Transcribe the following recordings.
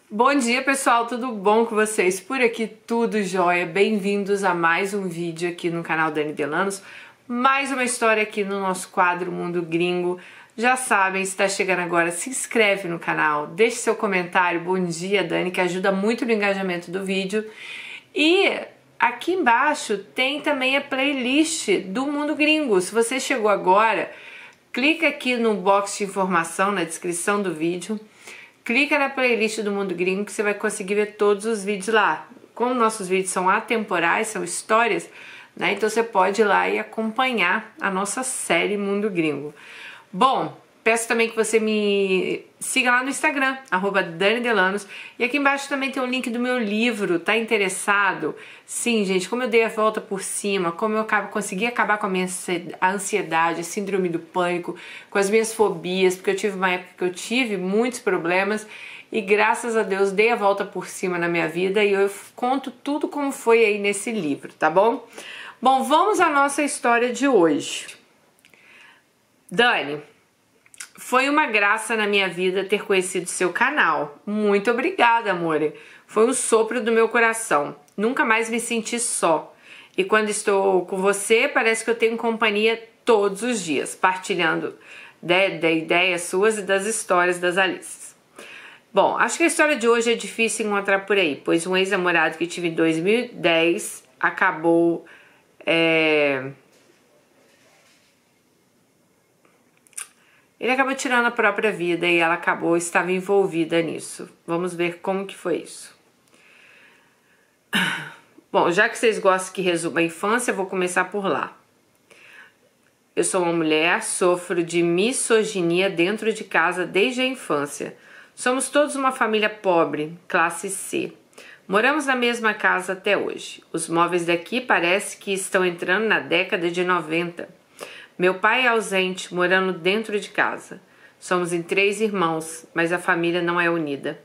Bom dia, pessoal, tudo bom com vocês? Por aqui tudo jóia. Bem-vindos a mais um vídeo aqui no canal Dani Delanos. Mais uma história aqui no nosso quadro Mundo Gringo. Já sabem, se está chegando agora, se inscreve no canal, deixe seu comentário, bom dia, Dani, que ajuda muito no engajamento do vídeo. E aqui embaixo tem também a playlist do Mundo Gringo. Se você chegou agora, clica aqui no box de informação, na descrição do vídeo. Clica na playlist do Mundo Gringo que você vai conseguir ver todos os vídeos lá. Como nossos vídeos são atemporais, são histórias, né? Então você pode ir lá e acompanhar a nossa série Mundo Gringo. Bom, peço também que você me siga lá no Instagram, @DaniDelanos. E aqui embaixo também tem o link do meu livro, tá interessado? Sim, gente, como eu dei a volta por cima, como eu consegui acabar com a minha ansiedade, a síndrome do pânico, com as minhas fobias, porque eu tive uma época que eu tive muitos problemas e graças a Deus dei a volta por cima na minha vida e eu conto tudo como foi aí nesse livro, tá bom? Bom, vamos à nossa história de hoje. Dani, foi uma graça na minha vida ter conhecido seu canal. Muito obrigada, amore. Foi um sopro do meu coração. Nunca mais me senti só. E quando estou com você, parece que eu tenho companhia todos os dias, partilhando da ideias suas e das histórias das Alices. Bom, acho que a história de hoje é difícil encontrar por aí, pois um ex-namorado que tive em 2010 acabou... Ele acabou tirando a própria vida e ela estava envolvida nisso. Vamos ver como que foi isso. Bom, já que vocês gostam que resuma a infância, eu vou começar por lá. Eu sou uma mulher, sofro de misoginia dentro de casa desde a infância. Somos todos uma família pobre, classe C. Moramos na mesma casa até hoje. Os móveis daqui parece que estão entrando na década de 90. Meu pai é ausente, morando dentro de casa. Somos em 3 irmãos, mas a família não é unida.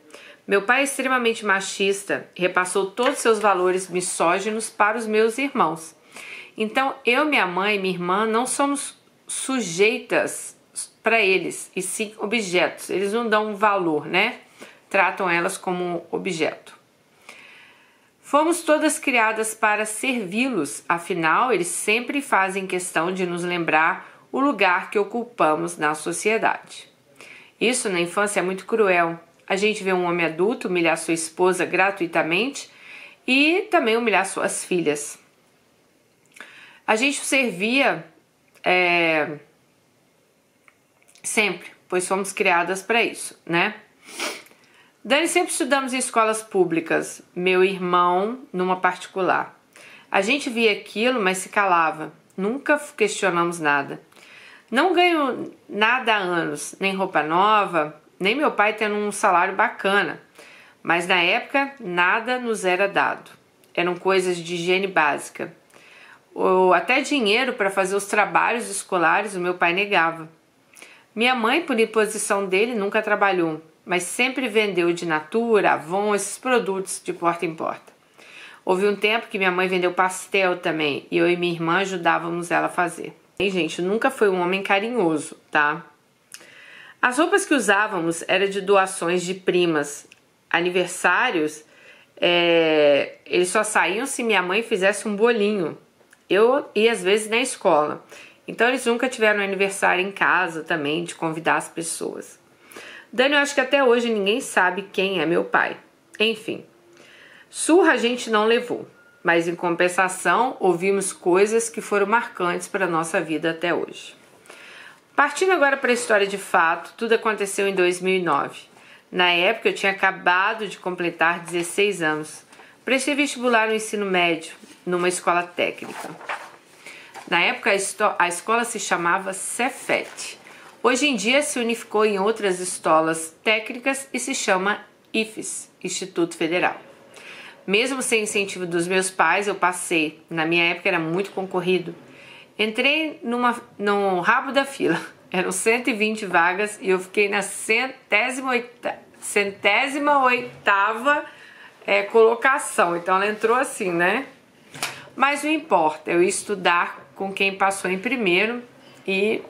Meu pai é extremamente machista e repassou todos seus valores misóginos para os meus irmãos. Então, eu, minha mãe e minha irmã não somos sujeitas para eles, e sim objetos. Eles não dão valor, né? Tratam elas como objeto. Fomos todas criadas para servi-los, afinal, eles sempre fazem questão de nos lembrar o lugar que ocupamos na sociedade. Isso na infância é muito cruel. A gente vê um homem adulto humilhar sua esposa gratuitamente e também humilhar suas filhas. A gente o servia sempre, pois fomos criadas para isso, né? Dani, sempre estudamos em escolas públicas, meu irmão numa particular. A gente via aquilo, mas se calava. Nunca questionamos nada. Não ganho nada há anos, nem roupa nova, nem meu pai tendo um salário bacana. Mas na época, nada nos era dado. Eram coisas de higiene básica. Ou até dinheiro para fazer os trabalhos escolares o meu pai negava. Minha mãe, por imposição dele, nunca trabalhou, mas sempre vendeu de Natura, Avon, esses produtos de porta em porta. Houve um tempo que minha mãe vendeu pastel também, e eu e minha irmã ajudávamos ela a fazer. E, gente, nunca foi um homem carinhoso, tá? As roupas que usávamos eram de doações de primas. Aniversários, eles só saíam se minha mãe fizesse um bolinho. Eu ia às vezes na escola. Então eles nunca tiveram aniversário em casa também, de convidar as pessoas. Dani, eu acho que até hoje ninguém sabe quem é meu pai. Enfim, surra a gente não levou, mas em compensação ouvimos coisas que foram marcantes para a nossa vida até hoje. Partindo agora para a história de fato, tudo aconteceu em 2009. Na época eu tinha acabado de completar 16 anos. Prestei vestibular no ensino médio, numa escola técnica. Na época a escola se chamava Cefet. Hoje em dia se unificou em outras escolas técnicas e se chama IFES, Instituto Federal. Mesmo sem incentivo dos meus pais, eu passei. Na minha época era muito concorrido. Entrei no rabo da fila. Eram 120 vagas e eu fiquei na 108ª colocação. Então ela entrou assim, né? Mas não importa, eu ia estudar com quem passou em primeiro e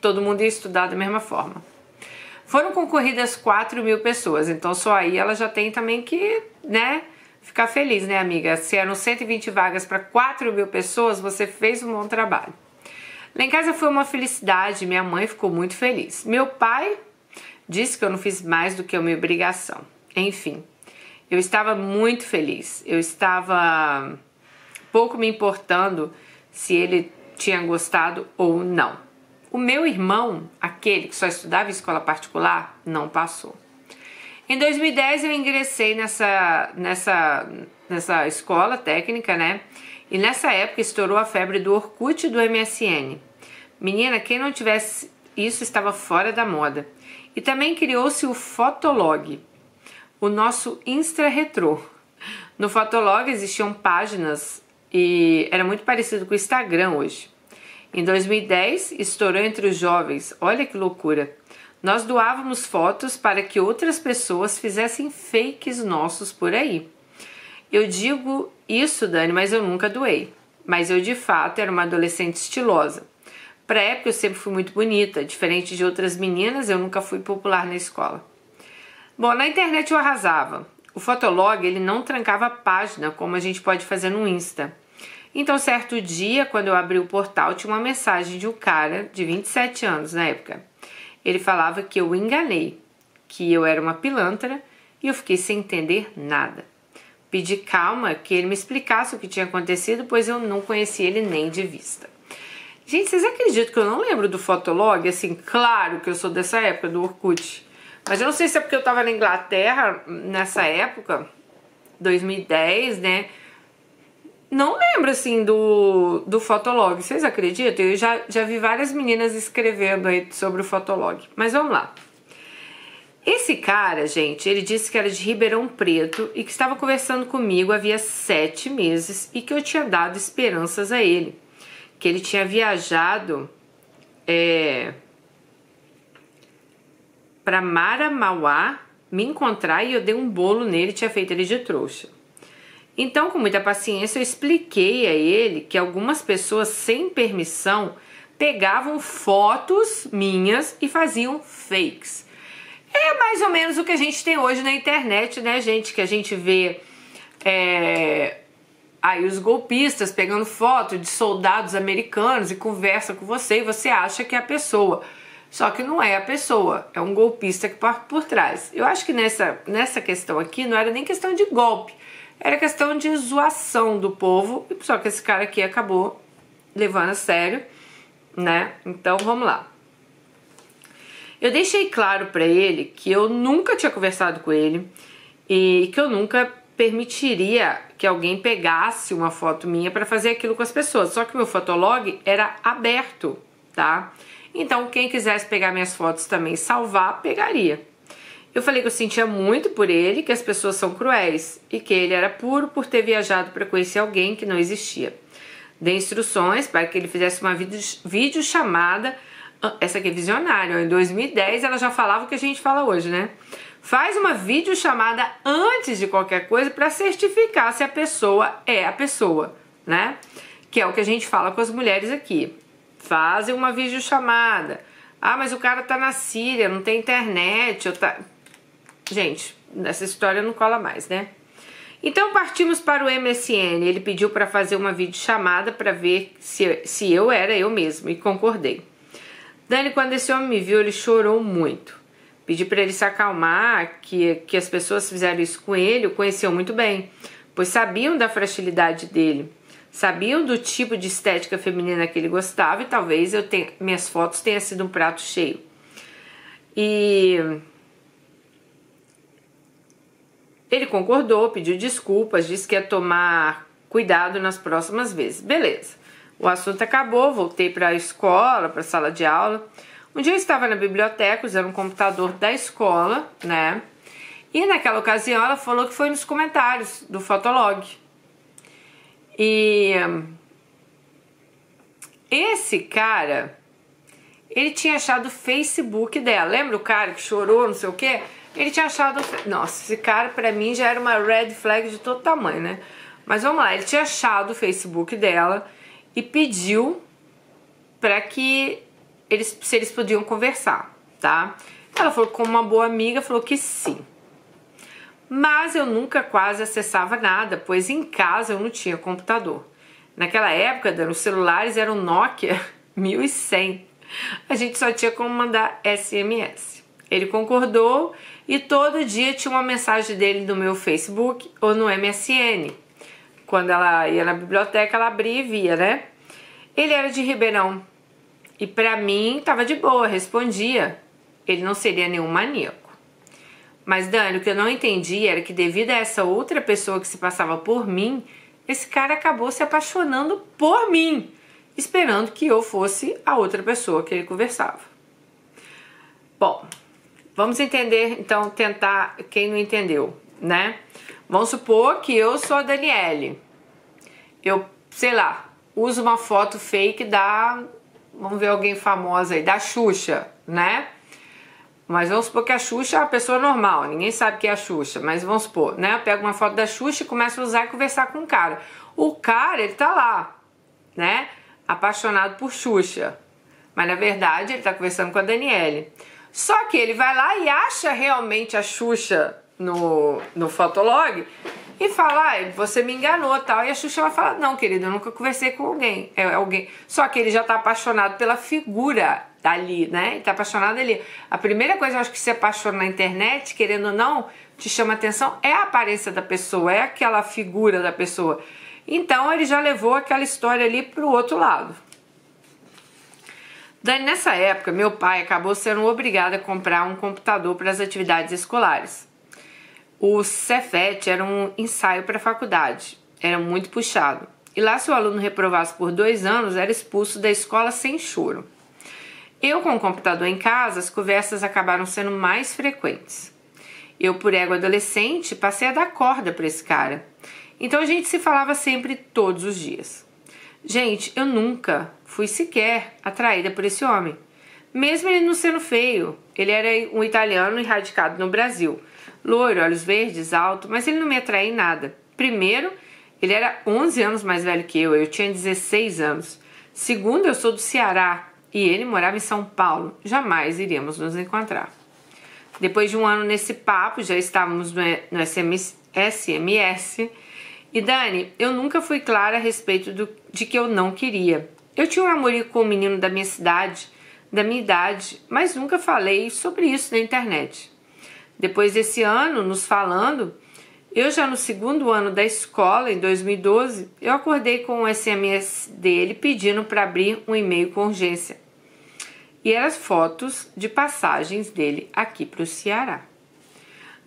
todo mundo ia estudar da mesma forma. Foram concorridas 4.000 pessoas, então só aí ela já tem também que, né, ficar feliz, né, amiga? Se eram 120 vagas para 4.000 pessoas, você fez um bom trabalho. Lá em casa foi uma felicidade, minha mãe ficou muito feliz. Meu pai disse que eu não fiz mais do que a minha obrigação. Enfim, eu estava muito feliz. Eu estava pouco me importando se ele tinha gostado ou não. O meu irmão, aquele que só estudava em escola particular, não passou. Em 2010 eu ingressei nessa escola técnica, né? E nessa época estourou a febre do Orkut e do MSN. Menina, quem não tivesse isso estava fora da moda. E também criou-se o Fotolog, o nosso Insta Retrô. No Fotolog existiam páginas e era muito parecido com o Instagram hoje. Em 2010 estourou entre os jovens, olha que loucura. Nós doávamos fotos para que outras pessoas fizessem fakes nossos por aí. Eu digo isso, Dani, mas eu nunca doei. Mas eu, de fato, era uma adolescente estilosa. Pra época, eu sempre fui muito bonita. Diferente de outras meninas, eu nunca fui popular na escola. Bom, na internet eu arrasava. O Fotolog, ele não trancava a página, como a gente pode fazer no Insta. Então, certo dia, quando eu abri o portal, tinha uma mensagem de um cara de 27 anos na época. Ele falava que eu enganei, que eu era uma pilantra e eu fiquei sem entender nada. Pedi calma que ele me explicasse o que tinha acontecido, pois eu não conhecia ele nem de vista. Gente, vocês acreditam que eu não lembro do Fotolog? Assim, claro que eu sou dessa época, do Orkut. Mas eu não sei se é porque eu estava na Inglaterra nessa época, 2010, né? Não lembro, assim, do Fotolog. Vocês acreditam? Eu já vi várias meninas escrevendo aí sobre o Fotolog. Mas vamos lá. Esse cara, gente, ele disse que era de Ribeirão Preto e que estava conversando comigo havia 7 meses e que eu tinha dado esperanças a ele. Que ele tinha viajado para Maramauá me encontrar e eu dei um bolo nele e tinha feito ele de trouxa. Então, com muita paciência, eu expliquei a ele que algumas pessoas, sem permissão, pegavam fotos minhas e faziam fakes. É mais ou menos o que a gente tem hoje na internet, né, gente? Que a gente vê aí os golpistas pegando foto de soldados americanos e conversa com você e você acha que é a pessoa. Só que não é a pessoa, é um golpista que passa por trás. Eu acho que nessa questão aqui não era nem questão de golpe. Era questão de zoação do povo, só que esse cara aqui acabou levando a sério, né? Então, vamos lá. Eu deixei claro pra ele que eu nunca tinha conversado com ele e que eu nunca permitiria que alguém pegasse uma foto minha pra fazer aquilo com as pessoas. Só que meu Fotolog era aberto, tá? Então, quem quisesse pegar minhas fotos também e salvar, pegaria. Eu falei que eu sentia muito por ele, que as pessoas são cruéis e que ele era puro por ter viajado para conhecer alguém que não existia. Dei instruções para que ele fizesse uma videochamada, essa aqui é visionária, em 2010 ela já falava o que a gente fala hoje, né? Faz uma videochamada antes de qualquer coisa para certificar se a pessoa é a pessoa, né? Que é o que a gente fala com as mulheres aqui. Fazem uma videochamada. Ah, mas o cara tá na Síria, não tem internet, Gente, essa história não cola mais, né? Então partimos para o MSN. Ele pediu para fazer uma videochamada para ver se eu era eu mesmo e concordei. Dani, quando esse homem me viu, ele chorou muito. Pedi para ele se acalmar, que as pessoas fizeram isso com ele, o conheciam muito bem, pois sabiam da fragilidade dele, sabiam do tipo de estética feminina que ele gostava e talvez minhas fotos tenham sido um prato cheio. E ele concordou, pediu desculpas, disse que ia tomar cuidado nas próximas vezes. Beleza. O assunto acabou, voltei para a escola, para a sala de aula. Um dia eu estava na biblioteca usando um computador da escola, né? E naquela ocasião ela falou que foi nos comentários do Fotolog. E esse cara, ele tinha achado o Facebook dela. Lembra o cara que chorou, não sei o quê? Ele tinha achado... Nossa, esse cara pra mim já era uma red flag de todo tamanho, né? Mas vamos lá, ele tinha achado o Facebook dela e pediu pra que se eles podiam conversar, tá? Ela falou que, como uma boa amiga, falou que sim. Mas eu nunca quase acessava nada, pois em casa eu não tinha computador. Naquela época, os celulares eram Nokia 1100. A gente só tinha como mandar SMS. Ele concordou e todo dia tinha uma mensagem dele no meu Facebook ou no MSN. Quando ela ia na biblioteca, ela abria e via, né? Ele era de Ribeirão e pra mim tava de boa, respondia. Ele não seria nenhum maníaco. Mas, Dani, o que eu não entendi era que devido a essa outra pessoa que se passava por mim, esse cara acabou se apaixonando por mim, esperando que eu fosse a outra pessoa que ele conversava. Bom, vamos entender, então, tentar, quem não entendeu, né? Vamos supor que eu sou a Daniele. Eu, sei lá, uso uma foto fake da, vamos ver alguém famosa aí, da Xuxa, né? Mas vamos supor que a Xuxa é uma pessoa normal, ninguém sabe que é a Xuxa, mas vamos supor, né? Eu pego uma foto da Xuxa e começo a usar e conversar com o cara. O cara, ele tá lá, né? Apaixonado por Xuxa. Mas na verdade ele tá conversando com a Daniele. Só que ele vai lá e acha realmente a Xuxa no Fotolog e fala, você me enganou e tal. E a Xuxa vai falar, não, querido, eu nunca conversei com alguém. É alguém. Só que ele já tá apaixonado pela figura dali, né? Ele tá apaixonado ali. A primeira coisa, eu acho, que se apaixona na internet, querendo ou não, te chama atenção, é a aparência da pessoa, é aquela figura da pessoa. Então ele já levou aquela história ali pro outro lado. Dani, nessa época, meu pai acabou sendo obrigado a comprar um computador para as atividades escolares. O Cefet era um ensaio para a faculdade, era muito puxado. E lá, se o aluno reprovasse por 2 anos, era expulso da escola sem choro. Eu, com o computador em casa, as conversas acabaram sendo mais frequentes. Eu, por ego adolescente, passei a dar corda para esse cara. Então a gente se falava sempre, todos os dias. Gente, eu nunca fui sequer atraída por esse homem. Mesmo ele não sendo feio. Ele era um italiano radicado no Brasil. Loiro, olhos verdes, alto, mas ele não me atraía em nada. Primeiro, ele era 11 anos mais velho que eu tinha 16 anos. Segundo, eu sou do Ceará e ele morava em São Paulo. Jamais iríamos nos encontrar. Depois de um ano nesse papo, já estávamos no SMS. E Dani, eu nunca fui clara a respeito de que eu não queria. Eu tinha um namorinho com um menino da minha cidade, da minha idade, mas nunca falei sobre isso na internet. Depois desse ano, nos falando, eu já no 2º ano da escola, em 2012, eu acordei com um SMS dele pedindo para abrir um e-mail com urgência. E eram as fotos de passagens dele aqui para o Ceará.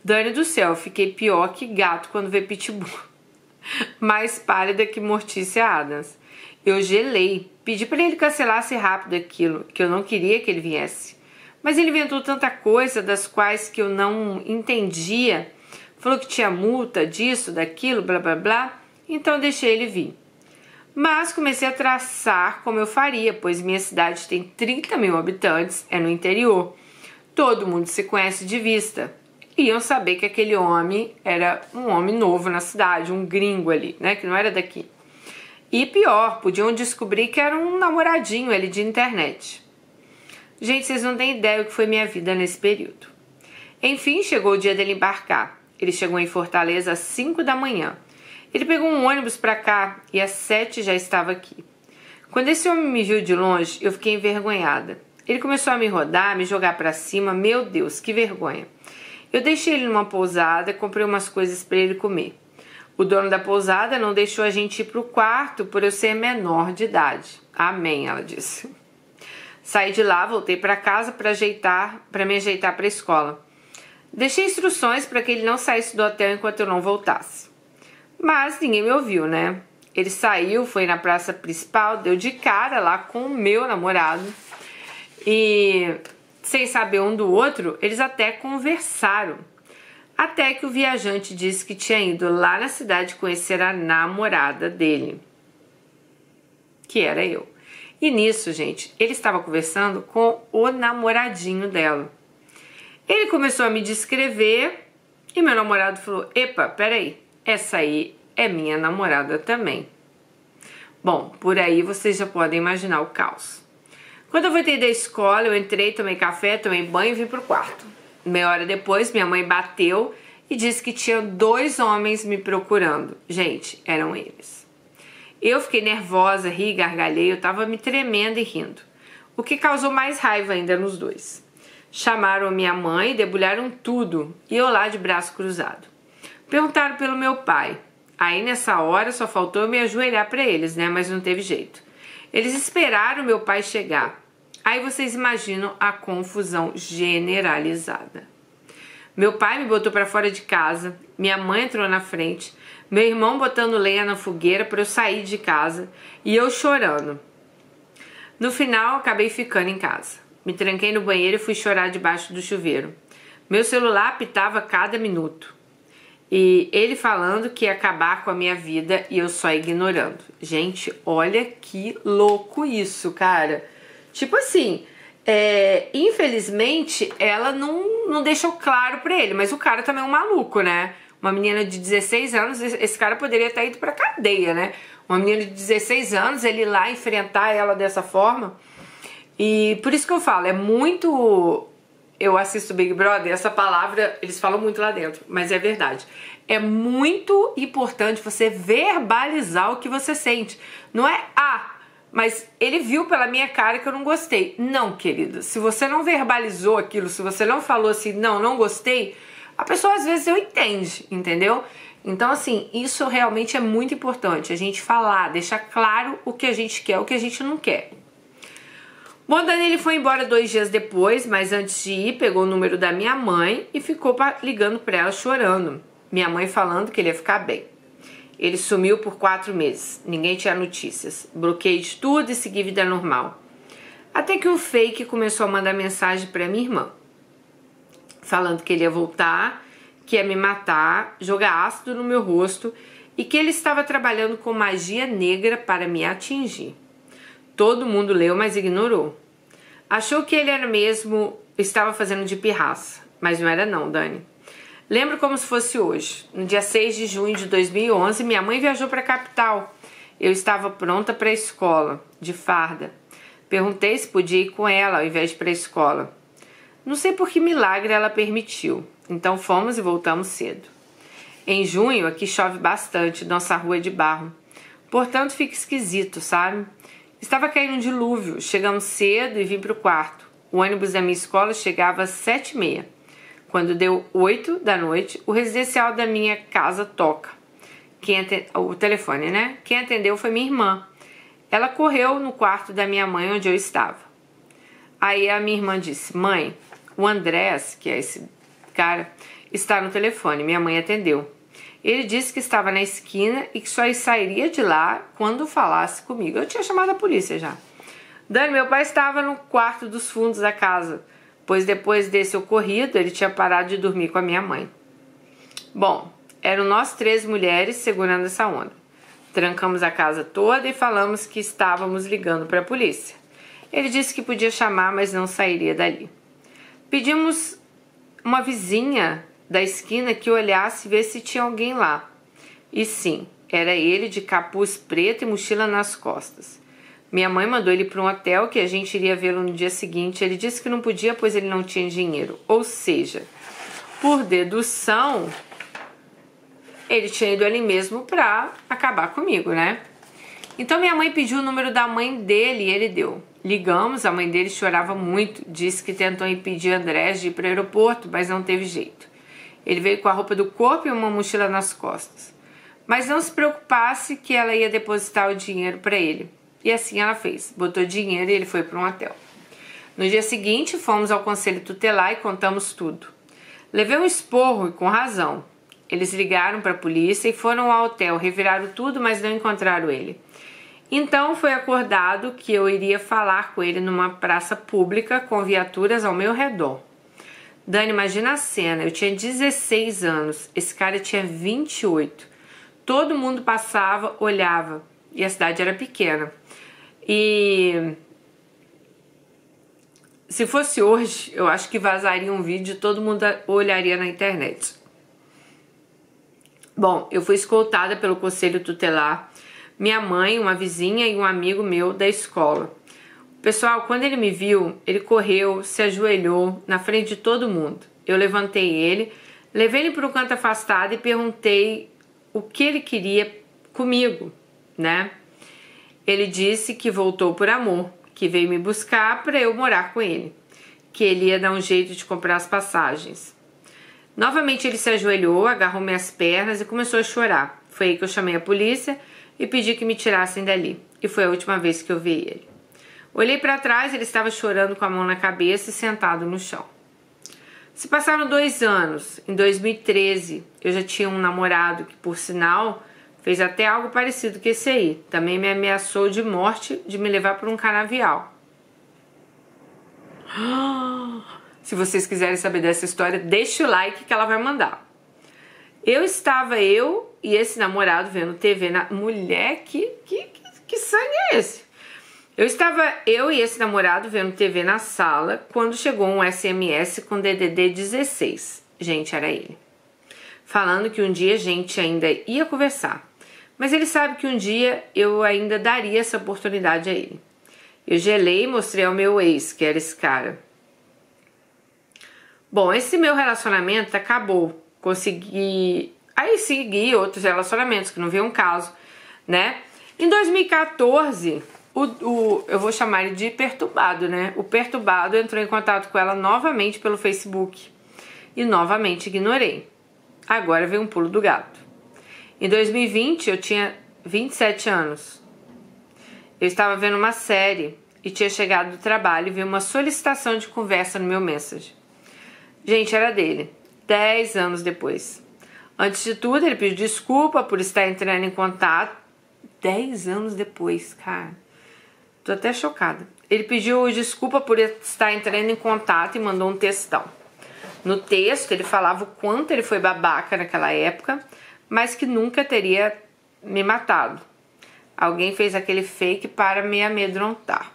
Dani do céu, eu fiquei pior que gato quando vê pitbull. Mais pálida que Mortícia Adams. Eu gelei, pedi para ele cancelasse rápido aquilo, que eu não queria que ele viesse. Mas ele inventou tanta coisa das quais que eu não entendia. Falou que tinha multa disso, daquilo, blá blá blá. Então deixei ele vir. Mas comecei a traçar como eu faria, pois minha cidade tem 30 mil habitantes, é no interior. Todo mundo se conhece de vista. Iam saber que aquele homem era um homem novo na cidade, um gringo ali, né, que não era daqui. E pior, podiam descobrir que era um namoradinho ali de internet. Gente, vocês não têm ideia do que foi minha vida nesse período. Enfim, chegou o dia dele embarcar. Ele chegou em Fortaleza às 5 da manhã. Ele pegou um ônibus pra cá e às 7 já estava aqui. Quando esse homem me viu de longe, eu fiquei envergonhada. Ele começou a me rodar, me jogar pra cima. Meu Deus, que vergonha. Eu deixei ele numa pousada, comprei umas coisas para ele comer. O dono da pousada não deixou a gente ir para o quarto por eu ser menor de idade. Amém, ela disse. Saí de lá, voltei para casa para me ajeitar para a escola. Deixei instruções para que ele não saísse do hotel enquanto eu não voltasse. Mas ninguém me ouviu, né? Ele saiu, foi na praça principal, deu de cara lá com o meu namorado e, sem saber um do outro, eles até conversaram. Até que o viajante disse que tinha ido lá na cidade conhecer a namorada dele, que era eu. E nisso, gente, ele estava conversando com o namoradinho dela. Ele começou a me descrever e meu namorado falou: epa, peraí, essa aí é minha namorada também. Bom, por aí vocês já podem imaginar o caos. Quando eu voltei da escola, eu entrei, tomei café, tomei banho e vim pro quarto. Meia hora depois, minha mãe bateu e disse que tinha 2 homens me procurando. Gente, eram eles. Eu fiquei nervosa, ri, gargalhei, eu tava me tremendo e rindo. O que causou mais raiva ainda nos 2. Chamaram minha mãe e debulharam tudo, e eu lá de braço cruzado. Perguntaram pelo meu pai. Aí nessa hora só faltou eu me ajoelhar para eles, né? Mas não teve jeito. Eles esperaram meu pai chegar. Aí vocês imaginam a confusão generalizada. Meu pai me botou para fora de casa, minha mãe entrou na frente, meu irmão botando lenha na fogueira para eu sair de casa e eu chorando. No final, acabei ficando em casa. Me tranquei no banheiro e fui chorar debaixo do chuveiro. Meu celular apitava a cada minuto. E ele falando que ia acabar com a minha vida e eu só ignorando. Gente, olha que louco isso, cara. Tipo assim, infelizmente ela não deixou claro pra ele, mas o cara também é um maluco, né? Uma menina de 16 anos, esse cara poderia ter ido pra cadeia, né? Uma menina de 16 anos, ele ir lá enfrentar ela dessa forma. E por isso que eu falo, é muito... Eu assisto Big Brother, essa palavra eles falam muito lá dentro, mas é verdade. É muito importante você verbalizar o que você sente. Não é, mas ele viu pela minha cara que eu não gostei. Não, querida, se você não verbalizou aquilo, se você não falou assim, não gostei, a pessoa às vezes entende, entendeu? Então assim, isso realmente é muito importante, a gente falar, deixar claro o que a gente quer, o que a gente não quer. Bom, Dani, ele foi embora 2 dias depois, mas antes de ir, pegou o número da minha mãe e ficou ligando pra ela chorando. Minha mãe falando que ele ia ficar bem. Ele sumiu por 4 meses, ninguém tinha notícias. Bloqueei de tudo e segui vida normal. Até que o fake começou a mandar mensagem pra minha irmã, falando que ele ia voltar, que ia me matar, jogar ácido no meu rosto e que ele estava trabalhando com magia negra para me atingir. Todo mundo leu, mas ignorou. Achou que ele era mesmo, estava fazendo de pirraça, mas não era não, Dani. Lembro como se fosse hoje. No dia 6 de junho de 2011, minha mãe viajou para a capital. Eu estava pronta para a escola, de farda. Perguntei se podia ir com ela ao invés de ir para a escola. Não sei por que milagre ela permitiu. Então fomos e voltamos cedo. Em junho, aqui chove bastante, nossa rua é de barro. Portanto, fica esquisito, sabe? Estava caindo um dilúvio, chegamos cedo e vim para o quarto. O ônibus da minha escola chegava às 7h30. Quando deu 8 da noite, o residencial da minha casa toca. O telefone, né? Quem atendeu foi minha irmã. Ela correu no quarto da minha mãe onde eu estava. Aí a minha irmã disse, mãe, o Andrés, que é esse cara, está no telefone. Minha mãe atendeu. Ele disse que estava na esquina e que só sairia de lá quando falasse comigo. Eu tinha chamado a polícia já. Dani, meu pai estava no quarto dos fundos da casa, pois depois desse ocorrido ele tinha parado de dormir com a minha mãe. Bom, eram nós 3 mulheres segurando essa onda. Trancamos a casa toda e falamos que estávamos ligando para a polícia. Ele disse que podia chamar, mas não sairia dali. Pedimos uma vizinha da esquina que olhasse e ver se tinha alguém lá. E sim, era ele de capuz preto e mochila nas costas. Minha mãe mandou ele para um hotel que a gente iria vê-lo no dia seguinte. Ele disse que não podia, pois ele não tinha dinheiro. Ou seja, por dedução, ele tinha ido ali mesmo para acabar comigo, né? Então minha mãe pediu o número da mãe dele e ele deu. Ligamos, a mãe dele chorava muito. Disse que tentou impedir Andrés de ir para o aeroporto, mas não teve jeito. Ele veio com a roupa do corpo e uma mochila nas costas. Mas não se preocupasse que ela ia depositar o dinheiro para ele. E assim ela fez. Botou dinheiro e ele foi para um hotel. No dia seguinte, fomos ao conselho tutelar e contamos tudo. Levei um esporro e com razão. Eles ligaram para a polícia e foram ao hotel. Reviraram tudo, mas não encontraram ele. Então foi acordado que eu iria falar com ele numa praça pública com viaturas ao meu redor. Dani, imagina a cena, eu tinha 16 anos, esse cara tinha 28. Todo mundo passava, olhava, e a cidade era pequena. E se fosse hoje, eu acho que vazaria um vídeo e todo mundo olharia na internet. Bom, eu fui escoltada pelo conselho tutelar, minha mãe, uma vizinha e um amigo meu da escola. Pessoal, quando ele me viu, ele correu, se ajoelhou na frente de todo mundo. Eu levantei ele, levei ele para um canto afastado e perguntei o que ele queria comigo, né? Ele disse que voltou por amor, que veio me buscar para eu morar com ele, que ele ia dar um jeito de comprar as passagens. Novamente ele se ajoelhou, agarrou minhas pernas e começou a chorar. Foi aí que eu chamei a polícia e pedi que me tirassem dali. E foi a última vez que eu vi ele. Olhei para trás, ele estava chorando com a mão na cabeça e sentado no chão. Se passaram 2 anos. Em 2013, eu já tinha um namorado que, por sinal, fez até algo parecido com esse aí. Também me ameaçou de morte de me levar para um canavial. Se vocês quiserem saber dessa história, deixa o like que ela vai mandar. Eu e esse namorado vendo TV na... Mulher, que sangue é esse? Eu e esse namorado vendo TV na sala quando chegou um SMS com DDD 16. Gente, era ele. Falando que um dia a gente ainda ia conversar. Mas ele sabe que um dia eu ainda daria essa oportunidade a ele. Eu gelei e mostrei ao meu ex, que era esse cara. Bom, esse meu relacionamento acabou. Consegui... Aí segui outros relacionamentos que não viam caso, né? Em 2014... eu vou chamar ele de perturbado, né? O perturbado entrou em contato com ela novamente pelo Facebook e novamente ignorei. Agora veio um pulo do gato. Em 2020 eu tinha 27 anos. Eu estava vendo uma série e tinha chegado do trabalho e vi uma solicitação de conversa no meu message. Gente, era dele. 10 anos depois. Antes de tudo, ele pediu desculpa por estar entrando em contato. 10 anos depois, cara. Tô até chocada. Ele pediu desculpa por estar entrando em contato e mandou um textão. No texto, ele falava o quanto ele foi babaca naquela época, mas que nunca teria me matado. Alguém fez aquele fake para me amedrontar.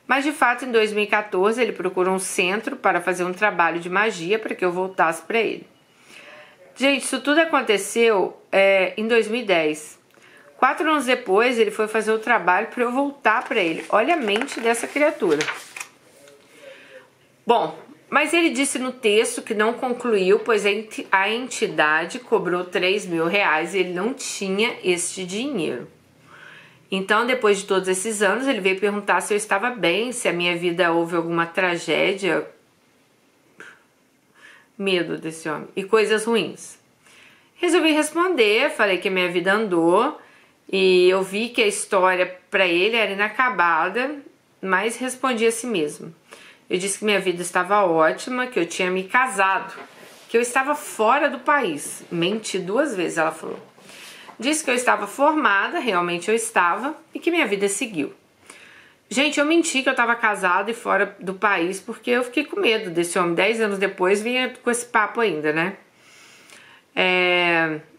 Mas, de fato, em 2014, ele procurou um centro para fazer um trabalho de magia para que eu voltasse para ele. Gente, isso tudo aconteceu em 2010. 4 anos depois, ele foi fazer o trabalho para eu voltar para ele. Olha a mente dessa criatura. Bom, mas ele disse no texto que não concluiu, pois a entidade cobrou R$3.000 e ele não tinha este dinheiro. Então, depois de todos esses anos, ele veio perguntar se eu estava bem, se a minha vida houve alguma tragédia. Medo desse homem. E coisas ruins. Resolvi responder, falei que a minha vida andou. E eu vi que a história para ele era inacabada, mas respondi a si mesmo. Eu disse que minha vida estava ótima, que eu tinha me casado, que eu estava fora do país. Menti 2 vezes, ela falou. Disse que eu estava formada, realmente eu estava, e que minha vida seguiu. Gente, eu menti que eu estava casada e fora do país, porque eu fiquei com medo desse homem. 10 anos depois vinha com esse papo ainda, né?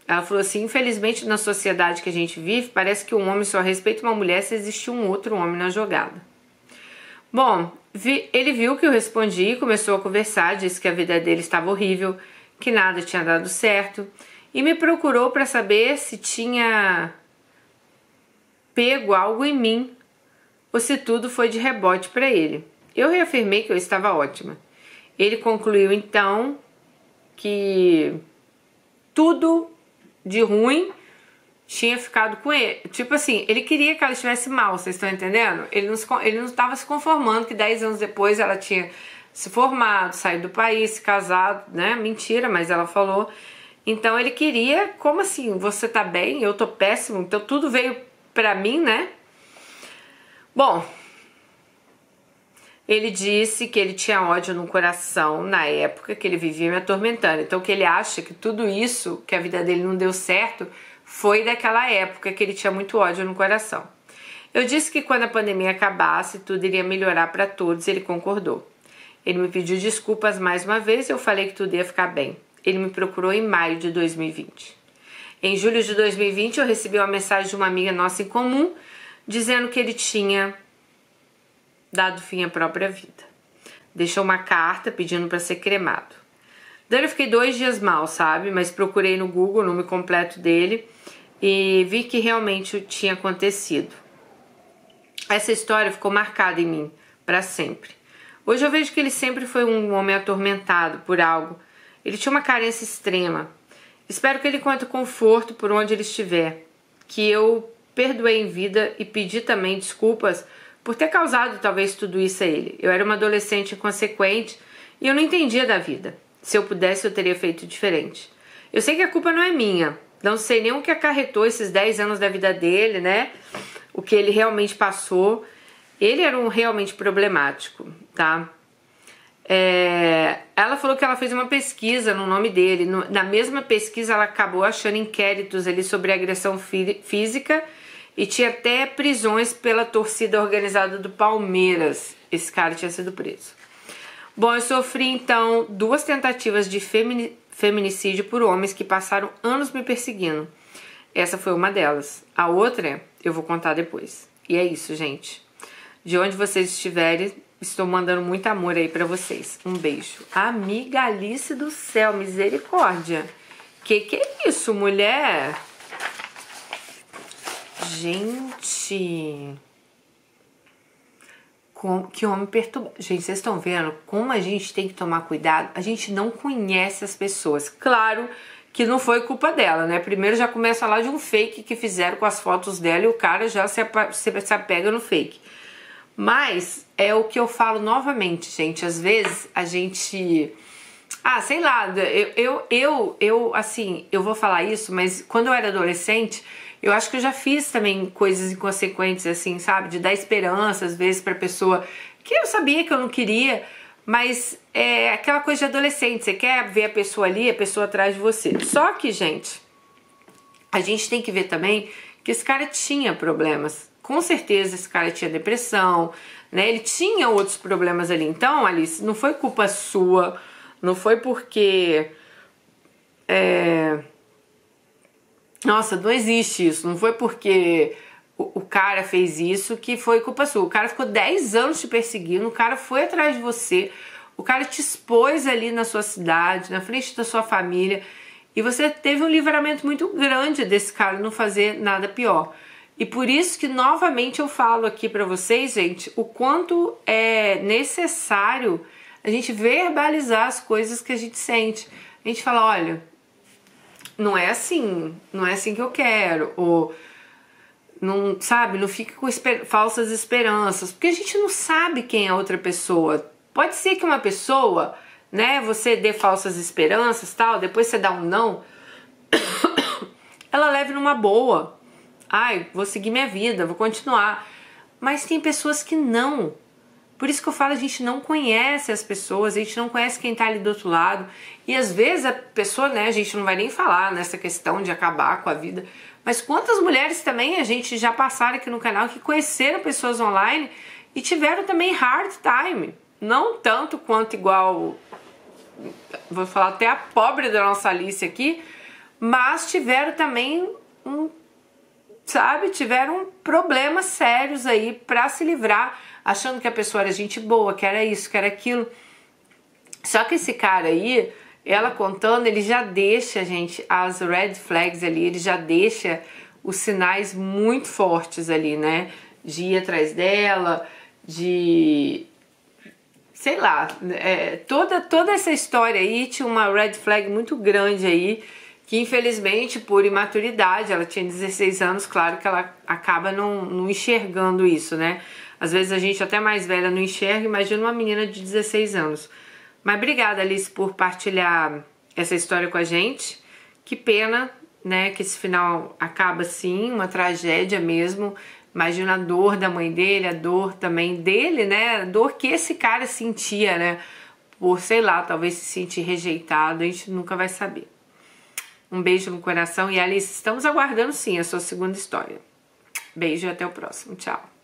Ela falou assim, infelizmente na sociedade que a gente vive, parece que um homem só respeita uma mulher se existe um outro homem na jogada. Bom, ele viu que eu respondi e começou a conversar, disse que a vida dele estava horrível, que nada tinha dado certo, e me procurou para saber se tinha pego algo em mim ou se tudo foi de rebote para ele. Eu reafirmei que eu estava ótima. Ele concluiu então que tudo de ruim tinha ficado com ele. Tipo assim, ele queria que ela estivesse mal, vocês estão entendendo? Ele não estava se conformando que 10 anos depois ela tinha se formado, saído do país, se casado, né? Mentira, mas ela falou. Então ele queria, como assim? Você tá bem? Eu tô péssimo? Então tudo veio pra mim, né? Bom, ele disse que ele tinha ódio no coração na época que ele vivia me atormentando. Então que ele acha que tudo isso, que a vida dele não deu certo, foi daquela época que ele tinha muito ódio no coração. Eu disse que quando a pandemia acabasse, tudo iria melhorar para todos, e ele concordou. Ele me pediu desculpas mais uma vez e eu falei que tudo ia ficar bem. Ele me procurou em maio de 2020. Em julho de 2020, eu recebi uma mensagem de uma amiga nossa em comum, dizendo que ele tinha dado fim à própria vida. Deixou uma carta pedindo para ser cremado. Daí eu fiquei 2 dias mal, sabe? Mas procurei no Google o nome completo dele e vi que realmente tinha acontecido. Essa história ficou marcada em mim, para sempre. Hoje eu vejo que ele sempre foi um homem atormentado por algo. Ele tinha uma carência extrema. Espero que ele encontre conforto por onde ele estiver. Que eu perdoei em vida e pedi também desculpas por ter causado talvez tudo isso a ele. Eu era uma adolescente inconsequente e eu não entendia da vida. Se eu pudesse, eu teria feito diferente. Eu sei que a culpa não é minha. Não sei nem o que acarretou esses 10 anos da vida dele, né? O que ele realmente passou. Ele era um realmente problemático, tá? Ela falou que ela fez uma pesquisa no nome dele. Na mesma pesquisa, ela acabou achando inquéritos ali sobre agressão física e tinha até prisões pela torcida organizada do Palmeiras. Esse cara tinha sido preso. Bom, eu sofri então 2 tentativas de feminicídio por homens que passaram anos me perseguindo. Essa foi uma delas. A outra eu vou contar depois. E é isso, gente. De onde vocês estiverem, estou mandando muito amor aí pra vocês. Um beijo. Amigalice do céu, misericórdia. Que é isso, mulher? Gente. Que homem perturbado. Gente, vocês estão vendo como a gente tem que tomar cuidado? A gente não conhece as pessoas. Claro que não foi culpa dela, né? Primeiro já começa lá de um fake que fizeram com as fotos dela e o cara já se apega no fake. Mas é o que eu falo novamente, gente. Às vezes a gente... sei lá, assim, eu vou falar isso, mas quando eu era adolescente, eu acho que eu já fiz também coisas inconsequentes, assim, sabe? De dar esperança, às vezes, pra pessoa que eu sabia que eu não queria, mas é aquela coisa de adolescente. Você quer ver a pessoa ali, a pessoa atrás de você. Só que, gente, a gente tem que ver também que esse cara tinha problemas. Com certeza esse cara tinha depressão, né? Ele tinha outros problemas ali. Então, Alice, não foi culpa sua, não foi porque... Nossa, não existe isso. Não foi porque o cara fez isso que foi culpa sua. O cara ficou 10 anos te perseguindo, o cara foi atrás de você, o cara te expôs ali na sua cidade, na frente da sua família, e você teve um livramento muito grande desse cara não fazer nada pior. E por isso que, novamente, eu falo aqui pra vocês, gente, o quanto é necessário a gente verbalizar as coisas que a gente sente. A gente fala, olha, não é assim que eu quero, ou não, sabe, não fica com falsas esperanças, porque a gente não sabe quem é a outra pessoa. Pode ser que uma pessoa, né, você dê falsas esperanças, tal, depois você dá um não, ela leve numa boa. Vou seguir minha vida, vou continuar. Mas tem pessoas que não. Por isso que eu falo, a gente não conhece as pessoas, a gente não conhece quem tá ali do outro lado. E às vezes a pessoa, né, a gente não vai nem falar nessa questão de acabar com a vida. Mas quantas mulheres também a gente já passaram aqui no canal que conheceram pessoas online e tiveram também hard time. Não tanto quanto igual, vou falar até a pobre da nossa Alice aqui, mas tiveram também tiveram problemas sérios aí pra se livrar, achando que a pessoa era gente boa, que era isso, que era aquilo. Só que esse cara aí, ela contando, ele já deixa, gente, as red flags ali, ele já deixa os sinais muito fortes ali, né? De ir atrás dela, de... sei lá, toda essa história aí tinha uma red flag muito grande aí, que infelizmente por imaturidade, ela tinha 16 anos, claro que ela acaba não enxergando isso, né? Às vezes a gente até mais velha não enxerga, imagina uma menina de 16 anos. Mas obrigada, Alice, por partilhar essa história com a gente. Que pena, né, que esse final acaba assim, uma tragédia mesmo. Imagina a dor da mãe dele, a dor também dele, né? A dor que esse cara sentia, né? Por, sei lá, talvez se sentir rejeitado, a gente nunca vai saber. Um beijo no coração e, Alice, estamos aguardando sim a sua segunda história. Beijo e até o próximo. Tchau.